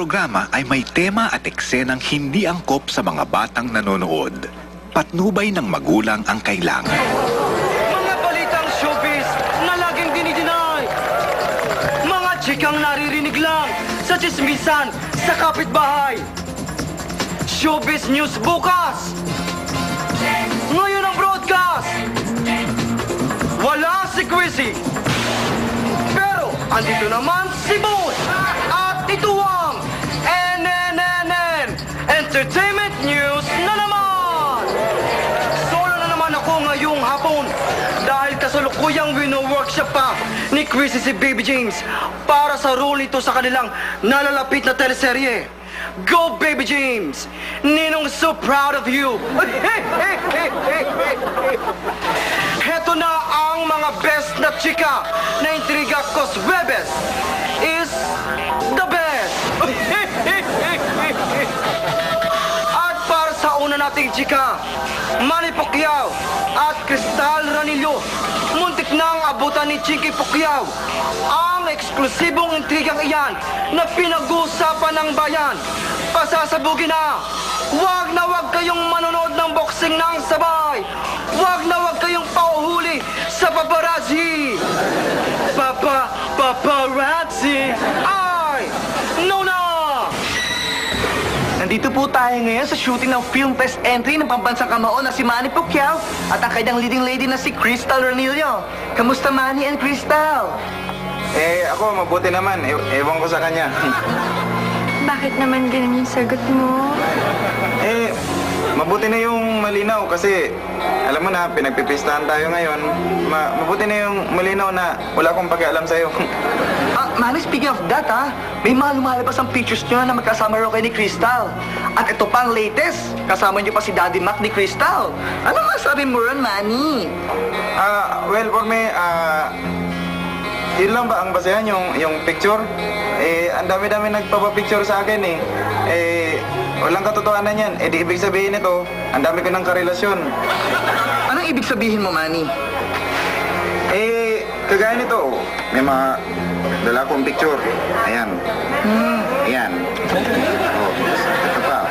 programa ay may tema at eksenang hindi angkop sa mga batang nanonood. Patnubay ng magulang ang kailangan. Mga balitang showbiz na laging dinideny. Mga chikang naririnig lang sa chismisan sa kapitbahay. Showbiz News bukas. Ngayon ang broadcast. Wala si Quizzy. Pero andito naman si Boy. At ito ang NNNN Entertainment News na naman. Solo na naman ako ngayong hapon dahil kasalukuyang wino-workshop pa ni Quizzy si Baby James para sa role nito sa kanilang nalalapit na teleserye. Go, Baby James! Ninong so proud of you! Heto na ang mga best na chika na intriga Coswebes is the best! At para sa una nating chika, Manny Pacquiao at Cristal Ranillo, muntik nang abutan ni Chinky Pacquiao ang eksklusibong intrigang iyan na pinag-uusapan ng bayan. Pasasabugin na! Wag kayong manonood ng boxing ng sabay! Wag kayong pauhuli sa paparazzi! Paparazzi! Ay! No na! Nandito po tayo ngayon sa shooting ng Film Fest entry ng pambansang kamao na si Manny Pacquiao at ang kanyang leading lady na si Cristal Ranillo. Kamusta Manny and Cristal? Ako, mabuti naman. Ewan ko sa kanya. Bakit naman ganun yung sagot mo? Mabuti na yung malinaw kasi alam mo na, pinagpipistahan tayo ngayon. Mabuti na yung malinaw na wala akong pakialam sa'yo. Manny, speaking of that, may mga lumalabas ang pictures nyo na magkasama raw kayo ni Cristal. At ito pa ang latest, kasama nyo pa si Daddy Mac ni Cristal. Ano masabi mo ron, Manny? Well, for me, yun lang ba ang basehan yung picture? Ang dami-dami nagpapapicture sa akin walang katotohanan yan. Di ibig sabihin nito, ang dami ko ng karelasyon. Anong ibig sabihin mo, Manny? Kagaya nito, may mga dala kong picture. Ayan. Ayan. Ito pa.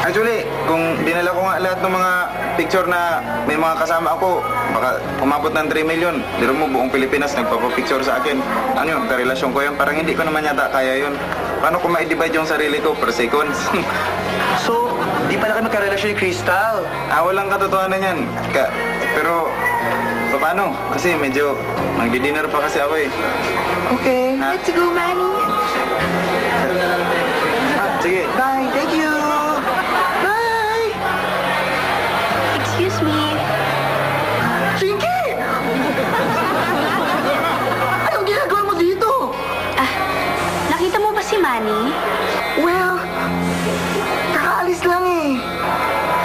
Actually, kung dinala ko nga lahat ng mga picture na may mga kasama ako, baka umabot ng 3 million. Dito mo, buong Pilipinas nagpapapicture sa akin. Ano yun, karelasyon ko yun. Parang hindi ko naman yata kaya yun. Paano ko ma-divide yung sarili ko per seconds? So, di pala kayo magkarelasyon ni Cristal? Walang katotohanan yan. Pero, paano? Kasi medyo magdi-dinner pa kasi ako Okay. Let's go, Manny. Sige. Bye. Thank you. Bye. Excuse me. Chinky! Anong ginagawa mo dito? Nakita mo ba si Manny? Well, kakaalis lang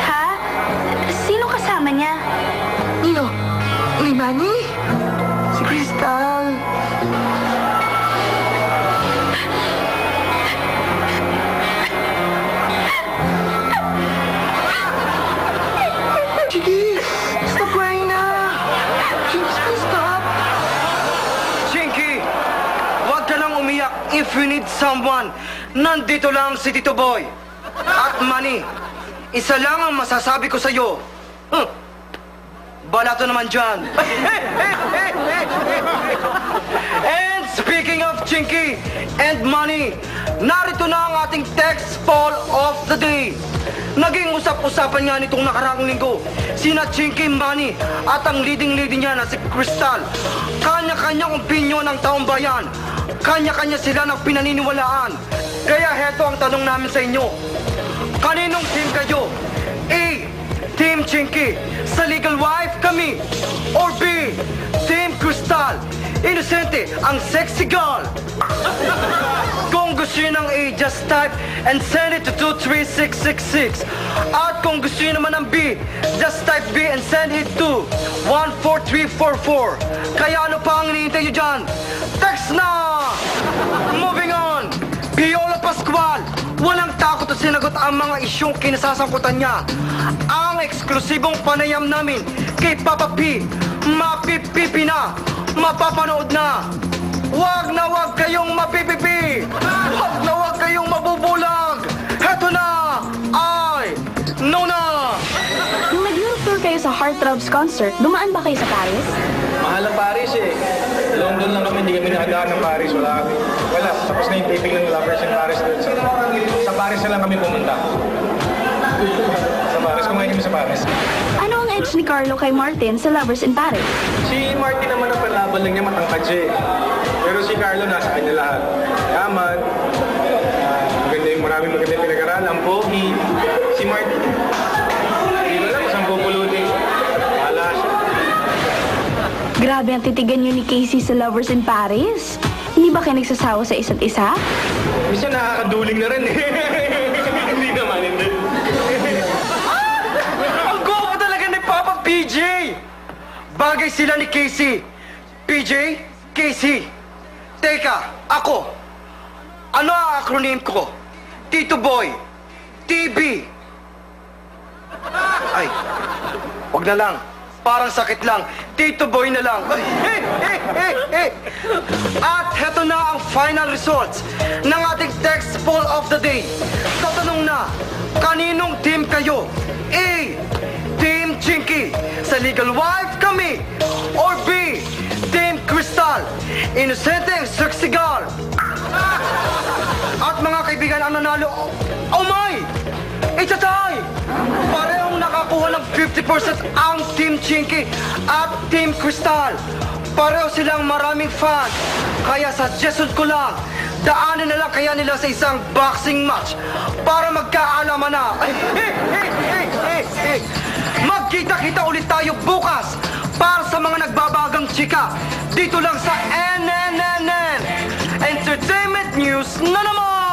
Ha? Sino kasama niya? Nino? Ni Manny? Si Cristal. Chiki, stop crying na. Chiki, stop. Chinky, huwag ka lang umiyak if you need someone. Nandito lang si Tito Boy. At Manny, isa lang ang masasabi ko sa'yo. Balato naman dyan. And speaking of Chinky and Manny, narito na ang ating text poll of the day. Naging usap-usapan nga nitong nakaraang linggo sina Chinky, Manny at ang leading lady niya na si Cristal. Kanya-kanyang opinyon ng taong bayan. Kanya-kanya sila ng pinaniniwalaan. Kaya heto ang tanong namin sa inyo. Kaninong team kayo? A. Team Chinky, sa legal wife kami. Or B. Team Cristal, inosente ang sexy girl. Kung gusto nyo ng A, just type and send it to 23666. At kung gusto nyo naman ng B, just type B and send it to 14344. Kaya ano pa ang hinihintay nyo dyan? Text na! Moving on, Piola Pascual, walang takot at sinagot ang mga isyong kinasasangkutan niya. Ang eksklusibong panayam namin kay Papa P, mapipipi na, mapapanood na. Wag na wag kayong mapipipi! Wag na wag Heartthrobs concert, dumaan ba kayo sa Paris? Mahal ang Paris eh. London lang kami, hindi kami nakadaan ng Paris. Wala. Tapos na yung taping ng Lovers in Paris. Sa Paris na lang kami pumunta. Sa Paris, kumain kami sa Paris. Ano ang edge ni Carlo kay Martin sa Lovers in Paris? Si Martin naman ang panlaban lang niya, matangkad siya eh. Pero si Carlo nasa kanya lahat. Yaman, maganda yung maraming maganda pinag-aralan, ang pogi. Si Martin, hindi ko alam kung saan pupulutin. Wala siya. Grabe ang titigan niyo ni Casey sa Lovers in Paris. Hindi ba kayo nagsasawa sa isa't isa? Minsan nakakaduling na rin eh. Hindi naman, hindi. Ang gwapo talaga ni Papa PJ! Bagay sila ni Casey. PJ, Casey. Teka, ako. Ano ang acronym ko? Tito Boy. TB. Ay, wag na lang. Parang sakit lang. Tito Boy na lang. At heto na ang final results ng ating text poll of the day. Tatanong na, kaninong team kayo? A. Team Chinky, sa legal wife kami. Or B. Team Crystal, inosenteng seksigal. At mga kaibigan, ang nanalo, oh my! It's a tie! Parehong nakakuha ng 50% ang Team Chinky at Team Crystal. Pareho silang maraming fans. Kaya suggestion ko lang, daanin na lang kaya nila sa isang boxing match para magkaalaman na. Magkita-kita ulit tayo bukas para sa mga nagbabagang chika dito lang sa NNNN Entertainment News na naman!